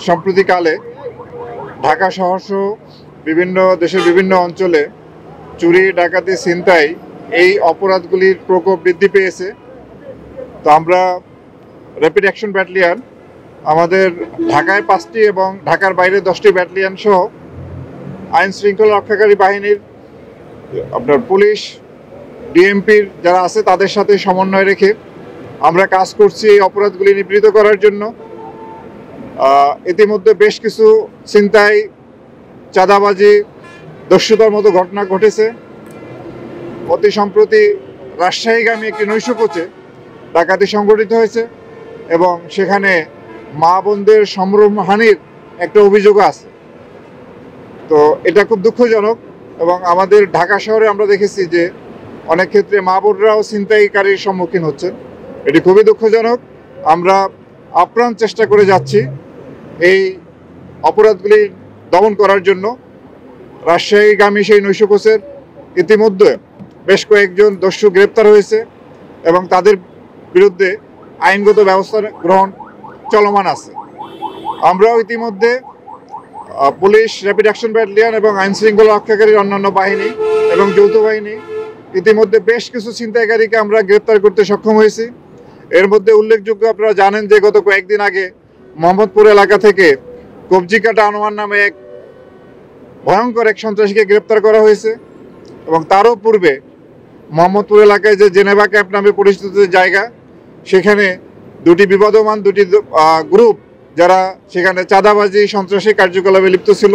সম্প্রতিকালে ঢাকা শহরসহ বিভিন্ন দেশের বিভিন্ন অঞ্চলে চুরি, ডাকাতি, ছিনতাই এই অপরাধগুলির প্রকোপ বৃদ্ধি পেয়েছে। তো আমরা র্যাপিড অ্যাকশন ব্যাটালিয়ন আমাদের ঢাকায় 5টি এবং ঢাকার বাইরে 10টি ব্যাটালিয়ন সহ আইন শৃঙ্খলা রক্ষাকারী বাহিনীর আপনার পুলিশ, ডিএমপির যারা আছে তাদের সাথে সমন্বয় রেখে আমরা কাজ করছি এই অপরাধগুলি নিবৃত করার জন্য। ইতিমধ্যে বেশ কিছু ছিনতাই, চাঁদাবাজি, দস্যুতার মতো ঘটনা ঘটেছে। অতি সম্প্রতি রাজশাহীগামী একটি নৈশকোচে ডাকাতি সংঘটিত হয়েছে এবং সেখানে মা বোনদের সম্ভ্রমহানির একটা অভিযোগ আছে। তো এটা খুব দুঃখজনক এবং আমাদের ঢাকা শহরে আমরা দেখেছি যে অনেক ক্ষেত্রে মা বোনরাও ছিনতাইকারীর সম্মুখীন হচ্ছেন। এটি খুবই দুঃখজনক। আমরা আপ্রাণ চেষ্টা করে যাচ্ছি এই অপরাধগুলি দমন করার জন্য। রাজশাহীগামী সেই নৈশকোচের ইতিমধ্যে বেশ কয়েকজন দস্যু গ্রেপ্তার হয়েছে এবং তাদের বিরুদ্ধে আইনগত ব্যবস্থা গ্রহণ চলমান আছে। আমরাও ইতিমধ্যে পুলিশ, র্যাপিড অ্যাকশন ব্যাটালিয়ন এবং আইন শৃঙ্খলা রক্ষাকারীর অন্যান্য বাহিনী এবং যৌথ বাহিনী ইতিমধ্যে বেশ কিছু ছিনতাইকারীকে আমরা গ্রেপ্তার করতে সক্ষম হয়েছি। এর মধ্যে উল্লেখযোগ্য, আপনারা জানেন যে গত কয়েকদিন আগে মোহাম্মদপুর এলাকা থেকে কবজিকাটা আনোয়ার নামে এক ভয়ঙ্কর এক সন্ত্রাসীকে গ্রেপ্তার করা হয়েছে এবং তারও পূর্বে মোহাম্মদপুর এলাকায় যে জেনেভা ক্যাম্প নামে পরিচিত জায়গা, সেখানে দুটি বিবাদমান গ্রুপ যারা সেখানে চাঁদাবাজি, সন্ত্রাসী কার্যকলাপে লিপ্ত ছিল।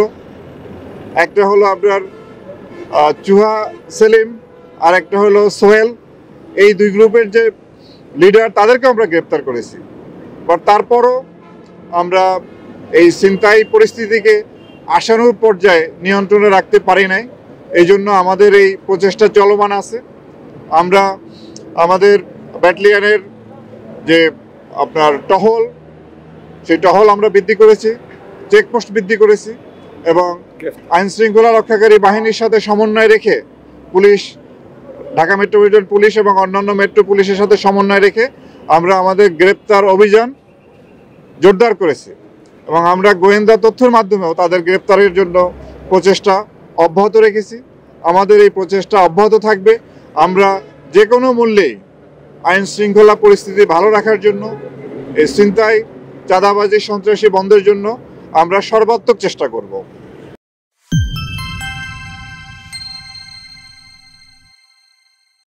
একটা হলো আপনার চুহা সেলিম আর একটা হলো সোহেল। এই দুই গ্রুপের যে লিডার তাদেরকে আমরা গ্রেপ্তার করেছি। বাট তারপরও আমরা এই ছিনতাই পরিস্থিতিকে আশানুরূপ পর্যায়ে নিয়ন্ত্রণে রাখতে পারি নাই। এই জন্য আমাদের এই প্রচেষ্টা চলমান আছে। আমরা আমাদের ব্যাটালিয়নের যে আপনার টহল, সেই টহল আমরা বৃদ্ধি করেছি, চেকপোস্ট বৃদ্ধি করেছি এবং আইন শৃঙ্খলা রক্ষাকারী বাহিনীর সাথে সমন্বয় রেখে পুলিশ, ঢাকা মেট্রোপলিটন পুলিশ এবং অন্যান্য মেট্রো পুলিশের সাথে সমন্বয় রেখে আমরা আমাদের গ্রেপ্তার অভিযান জোরদার করেছি এবং আমরা গোয়েন্দা তথ্যের মাধ্যমেও তাদের গ্রেপ্তারের জন্য প্রচেষ্টা অব্যাহত রেখেছি। আমাদের এই প্রচেষ্টা অব্যাহত থাকবে। আমরা যে কোনো মূল্যেই আইন শৃঙ্খলা পরিস্থিতি ভালো রাখার জন্য, এই ছিনতাই, চাঁদাবাজি, সন্ত্রাসী বন্ধের জন্য আমরা সর্বাত্মক চেষ্টা করব।